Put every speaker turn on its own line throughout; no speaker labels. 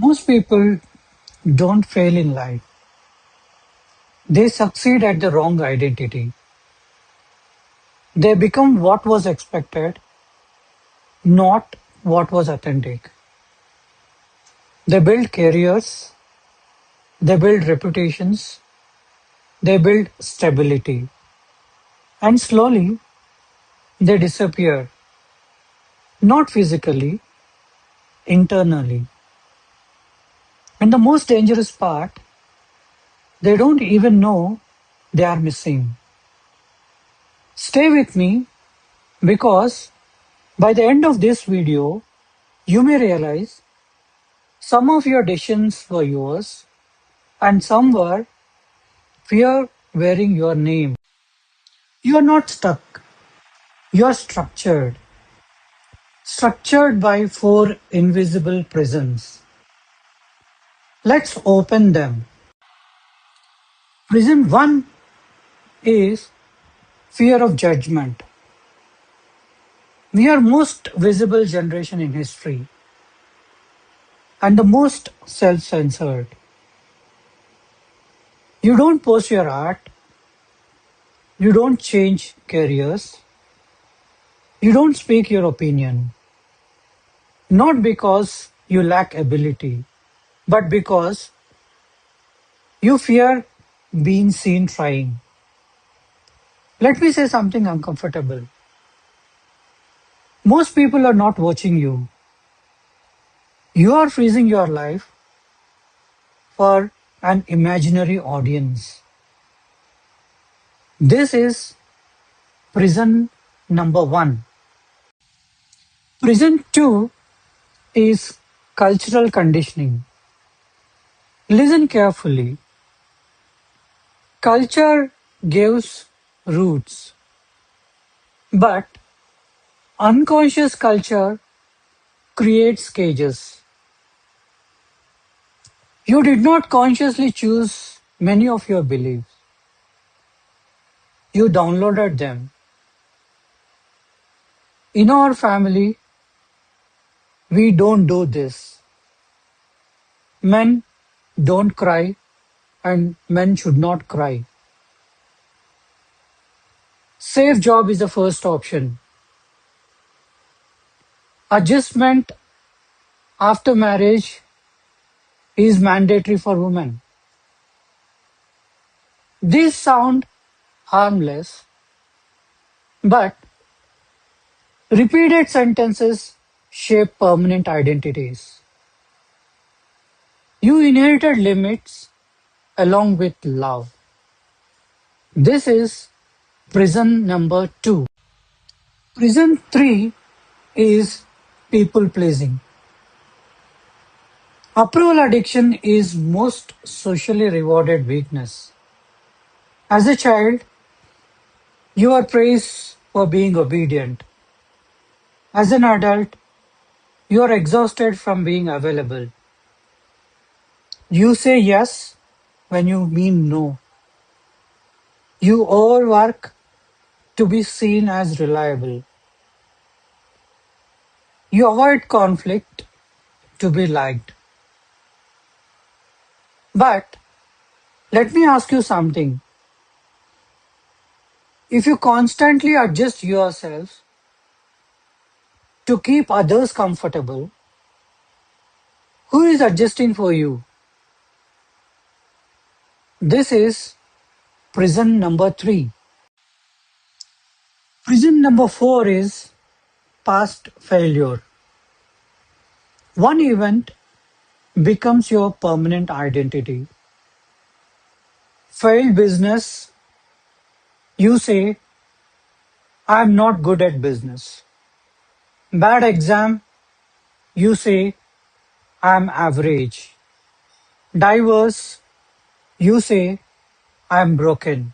Most people don't fail in life. They succeed at the wrong identity. They become what was expected, not what was authentic. They build careers, they build reputations, they build stability, and slowly they disappear, not physically, internally. And the most dangerous part, they don't even know they are missing. Stay with me because by the end of this video, you may realize some of your decisions were yours and some were fear wearing your name. You are not stuck, you are structured by four invisible prisons. Let's open them. Prison 1 is fear of judgment. We are most visible generation in history and the most self-censored. You don't post your art, you don't change careers, you don't speak your opinion. Not because you lack ability, but because you fear being seen trying. Let me say something uncomfortable. Most people are not watching you. You are freezing your life for an imaginary audience. This is prison number 1. Prison 2 is cultural conditioning. Listen carefully. Culture gives roots, but unconscious culture creates cages. You did not consciously choose many of your beliefs. You downloaded them. In our family, we don't do this. Men don't cry and men should not cry. Safe job is the first option. Adjustment after marriage is mandatory for women. These sound harmless, but repeated sentences shape permanent identities. You inherited limits along with love. This is prison number 2. Prison 3 is people pleasing. Approval addiction is most socially rewarded weakness. As a child, you are praised for being obedient. As an adult, you are exhausted from being available. You say yes when you mean no. You overwork to be seen as reliable. You avoid conflict to be liked. But let me ask you something. If you constantly adjust yourself to keep others comfortable, who is adjusting for you? This is prison number 3. Prison number 4 is past failure. One event becomes your permanent identity. Failed business, you say, I'm not good at business. Bad exam, you say, I'm average. Divorce, you say, I'm broken.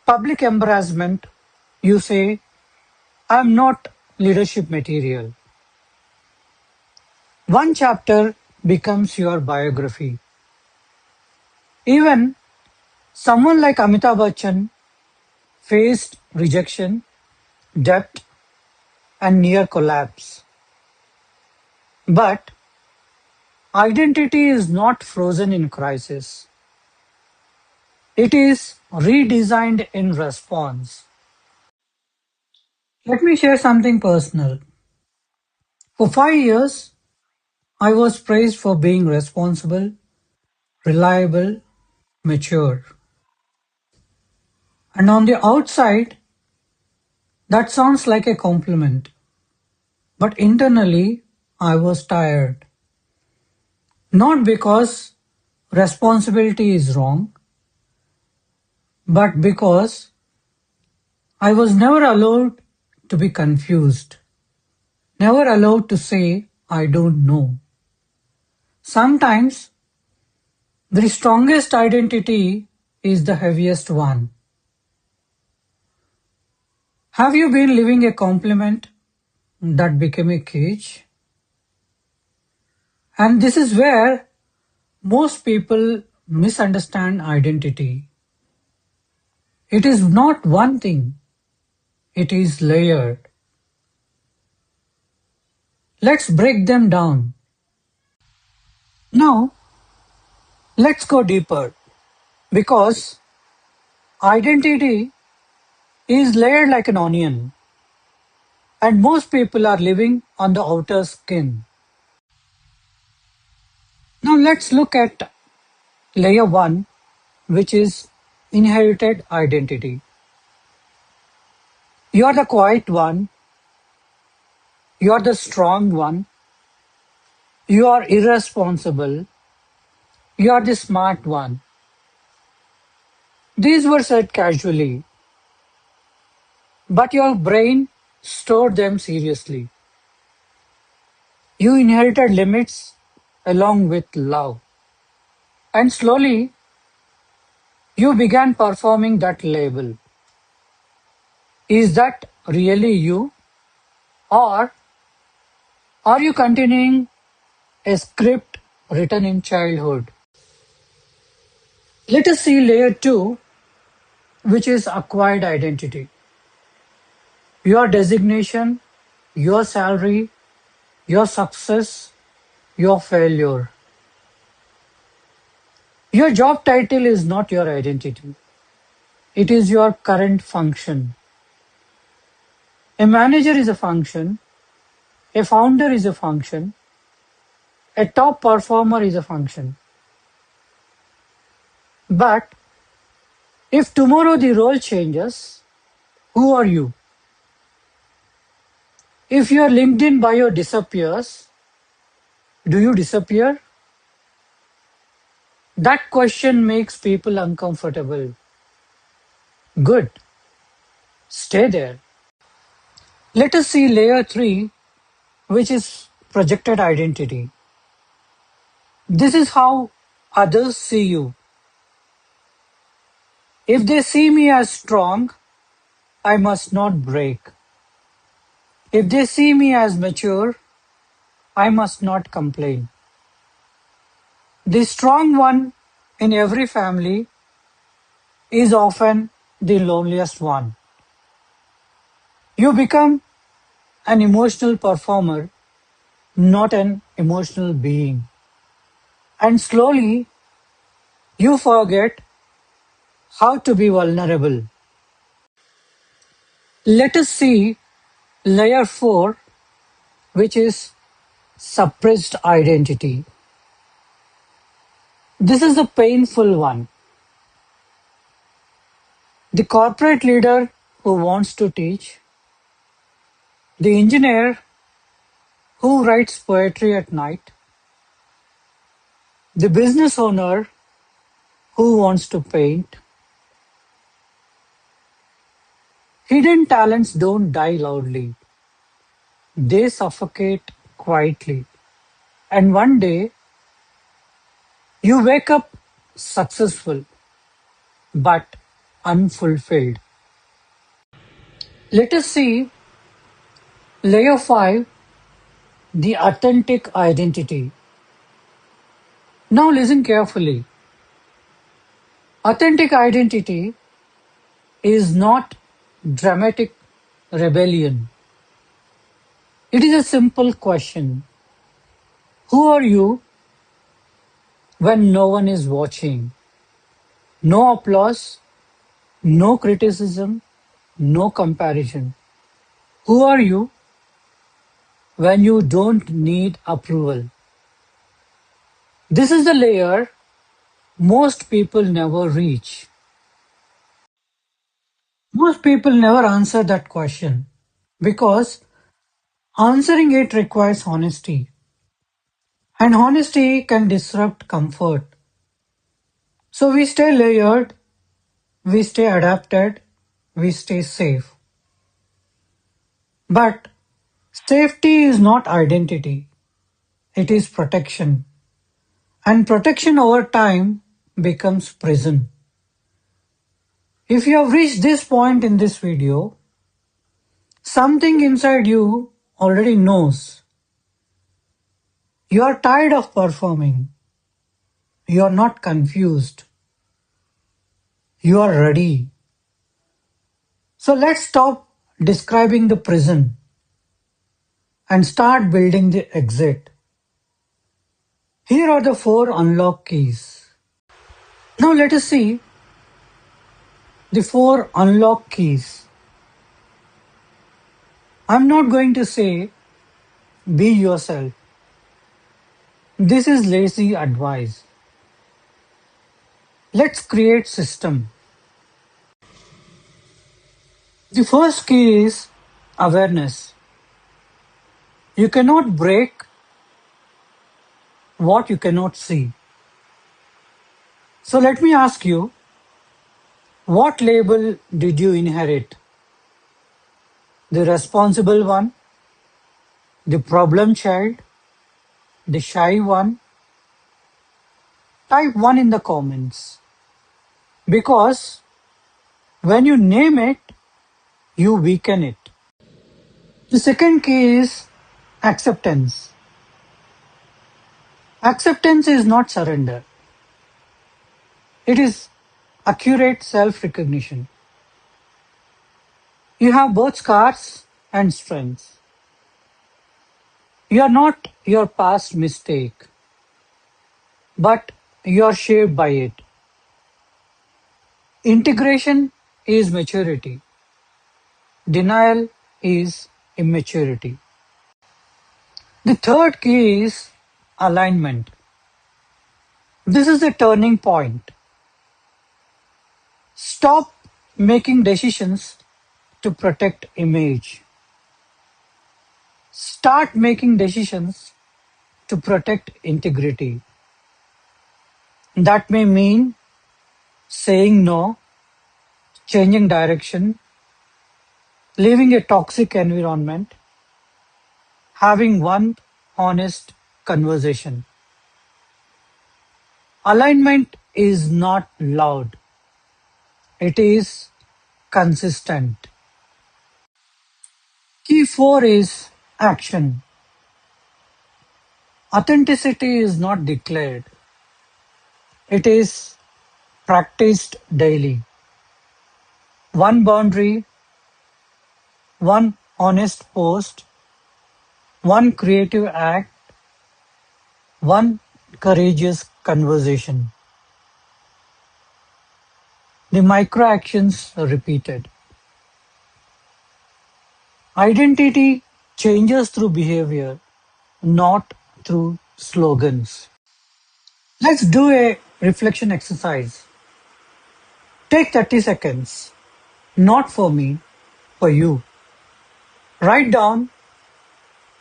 Public embarrassment, you say, I'm not leadership material. One chapter becomes your biography. Even someone like Amitabh Bachchan faced rejection, debt, and near collapse. But Identity is not frozen in crisis. It is redesigned in response. Let me share something personal. For 5 years, I was praised for being responsible, reliable, mature. And on the outside, that sounds like a compliment. But internally, I was tired. Not because responsibility is wrong, but because I was never allowed to be confused, never allowed to say, I don't know. Sometimes the strongest identity is the heaviest one. Have you been living a compliment that became a cage? And this is where most people misunderstand identity. It is not one thing, it is layered. Let's break them down. Now, let's go deeper because identity is layered like an onion, and most people are living on the outer skin. Now, let's look at layer 1, which is inherited identity. You are the quiet one, you are the strong one, you are irresponsible, you are the smart one. These were said casually, but your brain stored them seriously. You inherited limits along with love. And slowly, you began performing that label. Is that really you? Or are you continuing a script written in childhood? Let us see layer 2, which is acquired identity. Your designation, your salary, your success, your failure. Your job title is not your identity. It is your current function. A manager is a function, a founder is a function, a top performer is a function. But if tomorrow the role changes, who are you? If your LinkedIn bio disappears, do you disappear? That question makes people uncomfortable. Good, stay there. Let us see layer 3, which is projected identity. This is how others see you. If they see me as strong, I must not break. If they see me as mature, I must not complain. The strong one in every family is often the loneliest one. You become an emotional performer, not an emotional being. And slowly, you forget how to be vulnerable. Let us see layer 4, which is suppressed identity. This is a painful one. The corporate leader who wants to teach, the engineer who writes poetry at night, the business owner who wants to paint. Hidden talents don't die loudly, they suffocate quietly. And one day, you wake up successful but unfulfilled. Let us see layer 5, the authentic identity. Now listen carefully. Authentic identity is not dramatic rebellion. It is a simple question. Who are you when no one is watching. No applause, no criticism, no comparison. Who are you when you don't need approval? This is the layer most people never reach. Most people never answer that question because answering it requires honesty, and honesty can disrupt comfort. So we stay layered, we stay adapted, we stay safe. But safety is not identity, it is protection. And protection over time becomes prison. If you have reached this point in this video, something inside you already knows. You are tired of performing. You are not confused. You are ready. So let's stop describing the prison and start building the exit. Here are the 4 unlock keys. Now let us see the 4 unlock keys. I'm not going to say be yourself. This is lazy advice. Let's create system. The first key is awareness. You cannot break what you cannot see. So let me ask you, what label did you inherit? The responsible one, the problem child, the shy one? Type 1 in the comments. Because when you name it, you weaken it. The second key is acceptance. Acceptance is not surrender. It is accurate self-recognition. You have both scars and strengths. You are not your past mistake, but you are shaped by it. Integration is maturity. Denial is immaturity. The third key is alignment. This is the turning point. Stop making decisions to protect image. Start making decisions to protect integrity. That may mean saying no, changing direction, leaving a toxic environment, having one honest conversation. Alignment is not loud. It is consistent. Key 4 is action. Authenticity is not declared. It is practiced daily. One boundary, one honest post, one creative act, one courageous conversation. The micro actions are repeated. Identity changes through behavior, not through slogans. Let's do a reflection exercise. Take 30 seconds, not for me, for you. Write down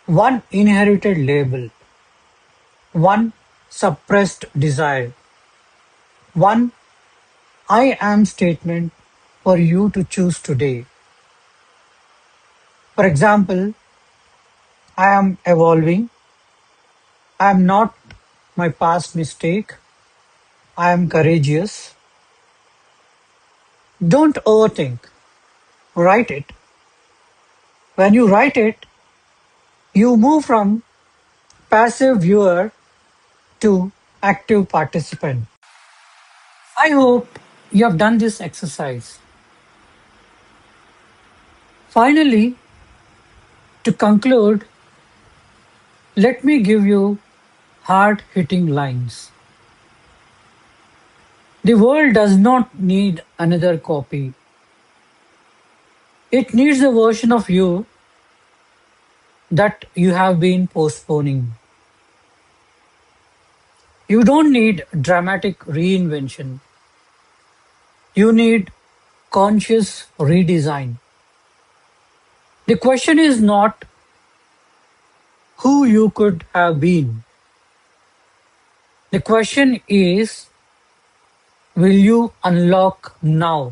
one inherited label, one suppressed desire, one I am statement for you to choose today. For example, I am evolving. I am not my past mistake. I am courageous. Don't overthink. Write it. When you write it, you move from passive viewer to active participant. I hope you have done this exercise. Finally, to conclude, let me give you hard-hitting lines. The world does not need another copy. It needs a version of you that you have been postponing. You don't need dramatic reinvention. You need conscious redesign. The question is not who you could have been. The question is, will you unlock now?